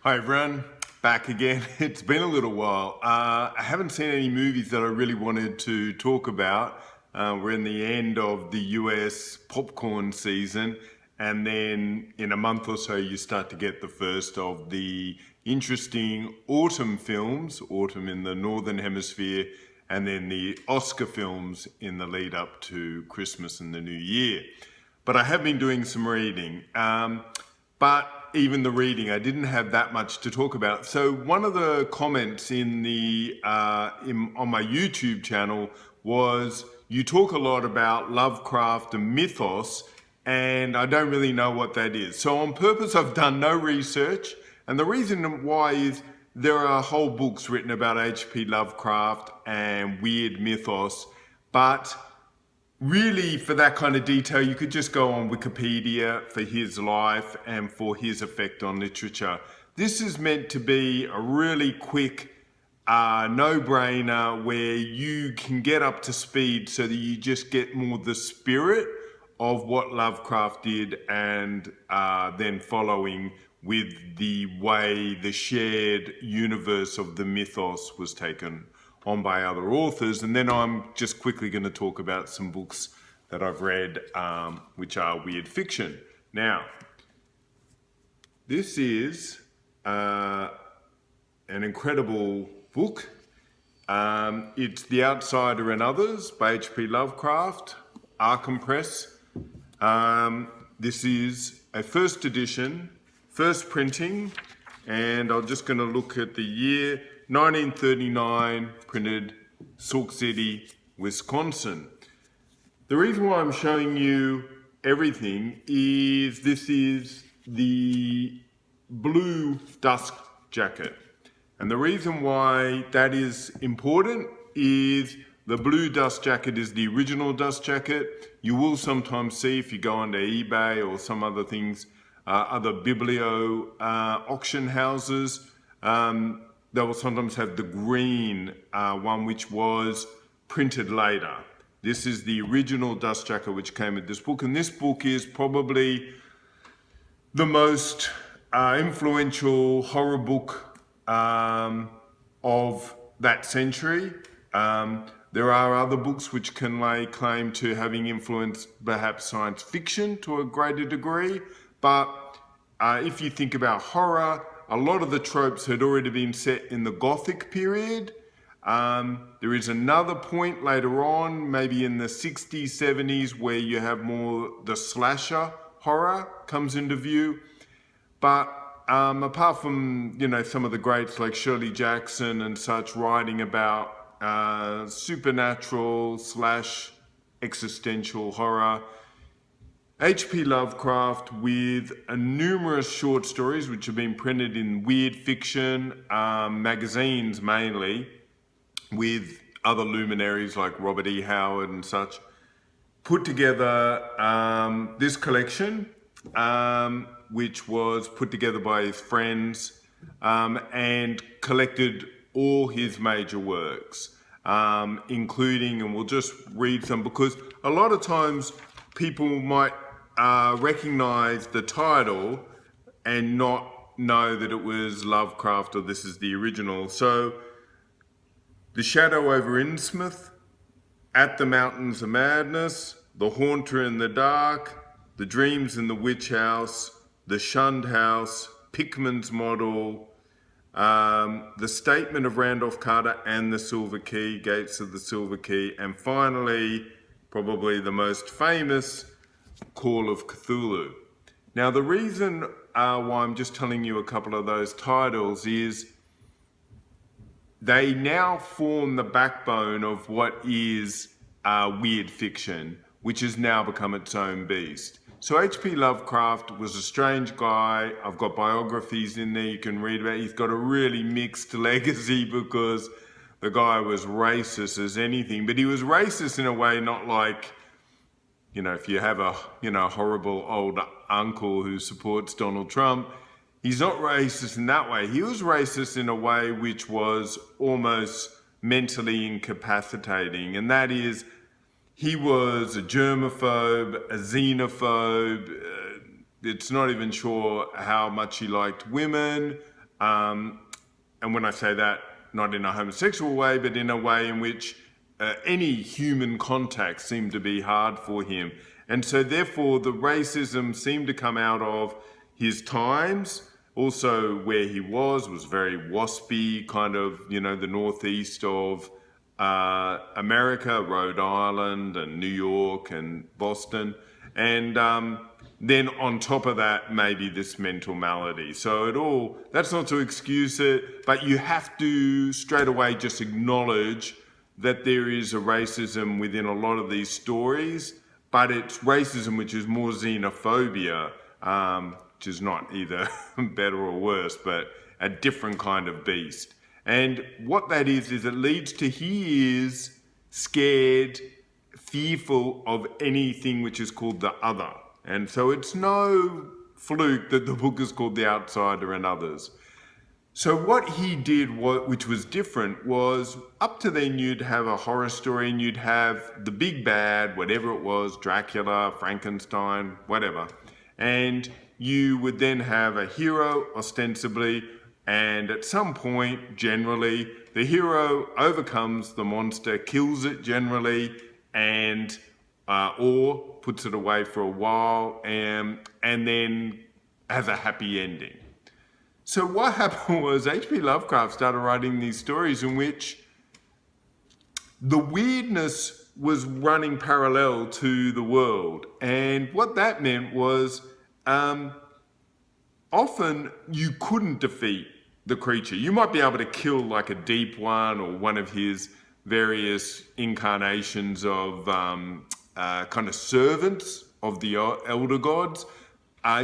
Hi everyone, back again. It's been a little while. I haven't seen any movies that I really wanted to talk about. We're in the end of the US popcorn season, and then in a month or so you start to get the first of the interesting autumn films, autumn in the Northern Hemisphere, and then the Oscar films in the lead up to Christmas and the New Year. But I have been doing some reading. But even the reading, I didn't have that much to talk about. So one of the comments on my YouTube channel was, you talk a lot about Lovecraft and Mythos, and I don't really know what that is. So on purpose, I've done no research. And the reason why is there are whole books written about H.P. Lovecraft and weird mythos, but really, for that kind of detail, you could just go on Wikipedia for his life and for his effect on literature. This is meant to be a really quick, no-brainer where you can get up to speed so that you just get more the spirit of what Lovecraft did, and then following with the way the shared universe of the mythos was taken on by other authors. And then I'm just quickly going to talk about some books that I've read, which are weird fiction. Now, this is an incredible book. It's The Outsider and Others by H.P. Lovecraft, Arkham Press. This is a first edition, first printing, and I'm just going to look at the year. 1939, printed Sauk City, Wisconsin. The reason why I'm showing you everything is this is the blue dust jacket. And the reason why that is important is the blue dust jacket is the original dust jacket. You will sometimes see, if you go onto eBay or some other things, other biblio auction houses, they will sometimes have the green one, which was printed later. This is the original dust jacket which came with this book, and this book is probably the most influential horror book of that century. There are other books which can lay claim to having influenced perhaps science fiction to a greater degree, but if you think about horror, a lot of the tropes had already been set in the Gothic period. There is another point later on, maybe in the 60s, 70s, where you have more the slasher horror comes into view. But apart from, some of the greats like Shirley Jackson and such writing about supernatural / existential horror, H.P. Lovecraft, with numerous short stories which have been printed in weird fiction magazines mainly, with other luminaries like Robert E. Howard and such, put together this collection, which was put together by his friends, and collected all his major works, including, and we'll just read some, because a lot of times people might recognize the title and not know that it was Lovecraft or this is the original. So, The Shadow over Innsmouth, At the Mountains of Madness, The Haunter in the Dark, The Dreams in the Witch House, The Shunned House, Pickman's Model, The Statement of Randolph Carter and the Silver Key, Gates of the Silver Key, and finally, probably the most famous, Call of Cthulhu. Now, the reason why I'm just telling you a couple of those titles is they now form the backbone of what is weird fiction, which has now become its own beast. So H.P. Lovecraft was a strange guy. I've got biographies in there you can read about. He's got a really mixed legacy because the guy was racist as anything, but he was racist in a way not like, if you have a, horrible old uncle who supports Donald Trump, he's not racist in that way. He was racist in a way which was almost mentally incapacitating, and that is, he was a germaphobe, a xenophobe. It's not even sure how much he liked women. And when I say that, not in a homosexual way, but in a way in which any human contact seemed to be hard for him. And so therefore the racism seemed to come out of his times, also where he was very waspy, kind of, the northeast of America, Rhode Island and New York and Boston. And then on top of that, maybe this mental malady. So that's not to excuse it, but you have to straight away just acknowledge that there is a racism within a lot of these stories, but it's racism which is more xenophobia, which is not either better or worse, but a different kind of beast. And what that is it leads to he is scared, fearful of anything which is called the other. And so it's no fluke that the book is called The Outsider and Others. So what he did, which was different, was up to then you'd have a horror story and you'd have the big bad, whatever it was, Dracula, Frankenstein, whatever. And you would then have a hero, ostensibly, and at some point, generally, the hero overcomes the monster, kills it generally, and or puts it away for a while, and then has a happy ending. So what happened was H.P. Lovecraft started writing these stories in which the weirdness was running parallel to the world. And what that meant was often you couldn't defeat the creature. You might be able to kill like a deep one or one of his various incarnations of kind of servants of the elder gods.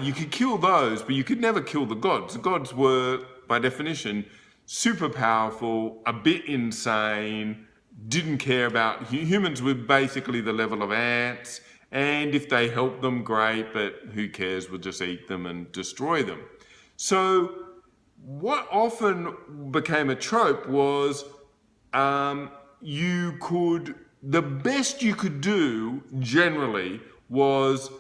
You could kill those, but you could never kill the gods. The gods were, by definition, super powerful, a bit insane, didn't care about humans. Were basically the level of ants, and if they helped them, great, but who cares? We'll just eat them and destroy them. So what often became a trope was the best you could do generally was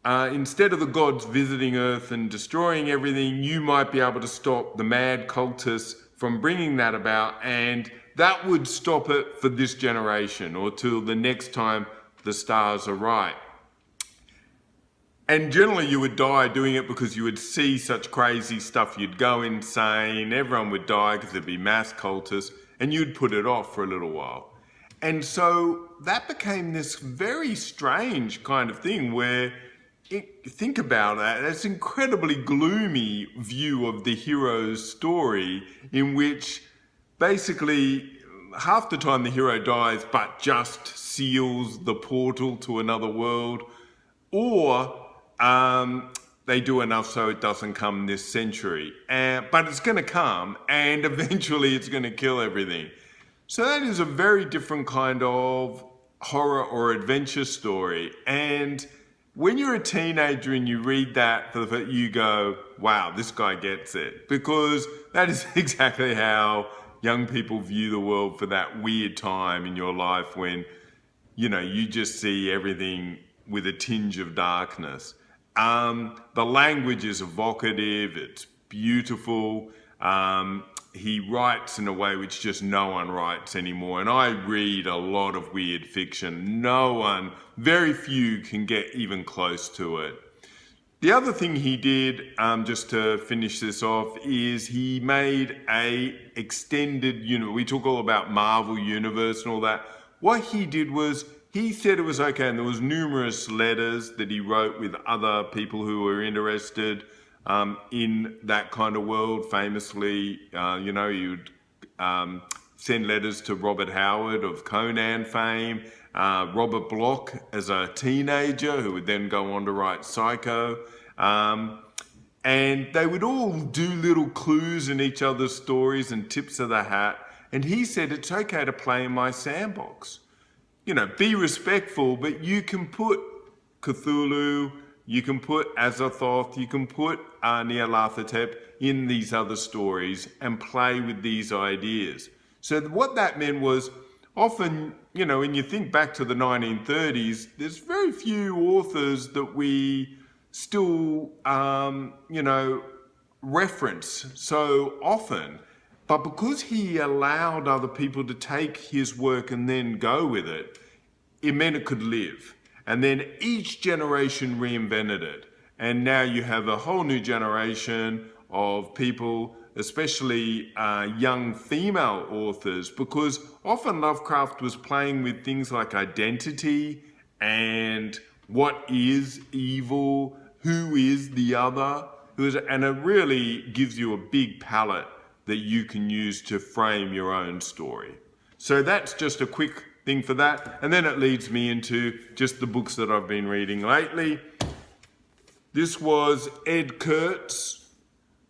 instead of the gods visiting Earth and destroying everything, you might be able to stop the mad cultists from bringing that about, and that would stop it for this generation or till the next time the stars are right. And generally you would die doing it because you would see such crazy stuff, you'd go insane, everyone would die because there'd be mass cultists, and you'd put it off for a little while. And so that became this very strange kind of thing where think about that, it's an incredibly gloomy view of the hero's story in which basically half the time the hero dies but just seals the portal to another world, or they do enough so it doesn't come this century. But it's going to come, and eventually it's going to kill everything. So that is a very different kind of horror or adventure story. And when you're a teenager and you read that, you go, wow, this guy gets it. Because that is exactly how young people view the world for that weird time in your life when, you just see everything with a tinge of darkness. The language is evocative, it's beautiful. He writes in a way which just no one writes anymore. And I read a lot of weird fiction. Very few can get even close to it. The other thing he did, just to finish this off, is he made a extended, we talk all about Marvel Universe and all that. What he did was, he said it was okay, and there was numerous letters that he wrote with other people who were interested in that kind of world. Famously, he would send letters to Robert Howard of Conan fame, Robert Bloch as a teenager who would then go on to write Psycho. And they would all do little clues in each other's stories and tips of the hat. And he said, it's okay to play in my sandbox. Be respectful, but you can put Cthulhu, you can put Azathoth, you can put Nyarlathotep in these other stories and play with these ideas. So what that meant was often, when you think back to the 1930s, there's very few authors that we still, reference so often, but because he allowed other people to take his work and then go with it, it meant it could live. And then each generation reinvented it. And now you have a whole new generation of people, especially young female authors, because often Lovecraft was playing with things like identity and what is evil, who is the other, and it really gives you a big palette that you can use to frame your own story. So that's just a quick thing for that. And then it leads me into just the books that I've been reading lately. This was Ed Kurtz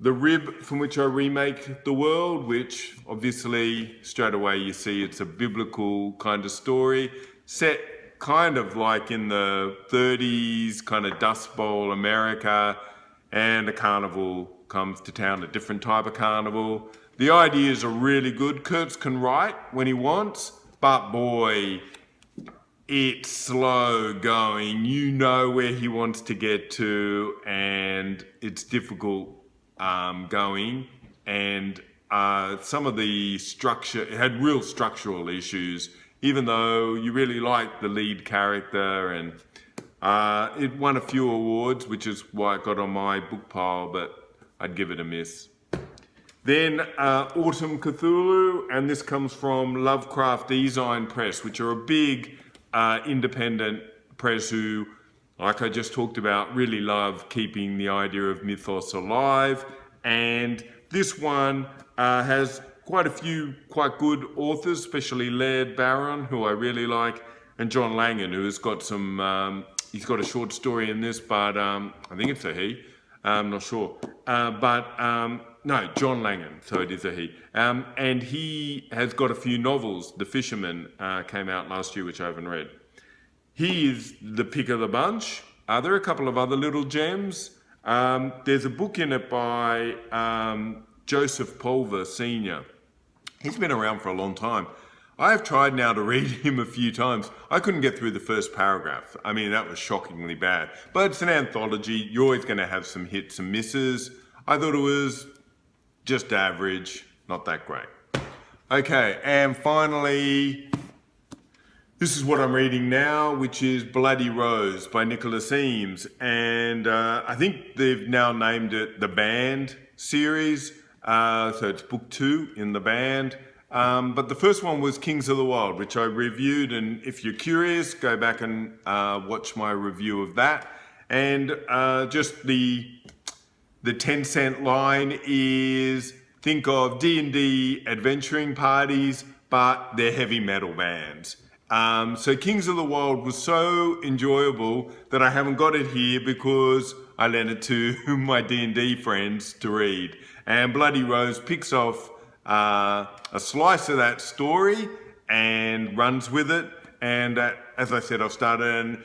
The Rib, from which I remake the world, which obviously straight away you see it's a biblical kind of story set kind of like in the 30s, kind of Dust Bowl America, and a carnival comes to town, a different type of carnival. The ideas are really good. Kurtz can write when he wants, but boy, it's slow going. You know where he wants to get to, and it's difficult going. And some of the structure, it had real structural issues, even though you really like the lead character, and it won a few awards, which is why it got on my book pile, but I'd give it a miss. Then Autumn Cthulhu, and this comes from Lovecraft Design Press, which are a big independent press who, like I just talked about, really love keeping the idea of mythos alive. And this one has quite a few quite good authors, especially Laird Barron, who I really like, and John Langan, who has got some, he's got a short story in this, but I think it's a he, I'm not sure. No, John Langan, so it is a he. And he has got a few novels. The Fisherman came out last year, which I haven't read. He is the pick of the bunch. There are a couple of other little gems. There's a book in it by Joseph Pulver Sr. He's been around for a long time. I have tried now to read him a few times. I couldn't get through the first paragraph. I mean, that was shockingly bad. But it's an anthology. You're always going to have some hits and misses. I thought it was just average, not that great. Okay, and finally, this is what I'm reading now, which is Bloody Rose by Nicholas Eames. And I think they've now named it the Band series. So it's book 2 in the Band. But the first one was Kings of the Wild, which I reviewed. And if you're curious, go back and watch my review of that. And just the 10-cent line is, think of D&D adventuring parties, but they're heavy metal bands. So Kings of the Wild was so enjoyable that I haven't got it here because I lent it to my D&D friends to read. And Bloody Rose picks off a slice of that story and runs with it. And as I said, I've started, and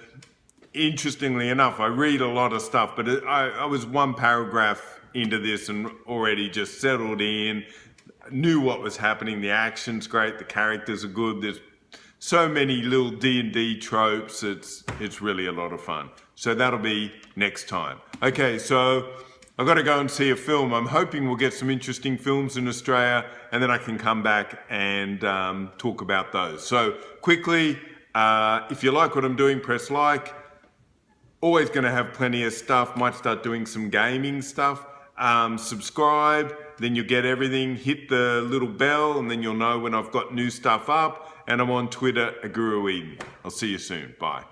interestingly enough, I read a lot of stuff, but I was one paragraph into this and already just settled in, knew what was happening. The action's great, the characters are good. There's so many little D&D tropes. It's really a lot of fun. So that'll be next time. Okay, so I've got to go and see a film. I'm hoping we'll get some interesting films in Australia, and then I can come back and talk about those. So quickly, if you like what I'm doing, press like. Always going to have plenty of stuff. Might start doing some gaming stuff. Subscribe, then you'll get everything. Hit the little bell, and then you'll know when I've got new stuff up. And I'm on Twitter, @Guru Eden. I'll see you soon. Bye.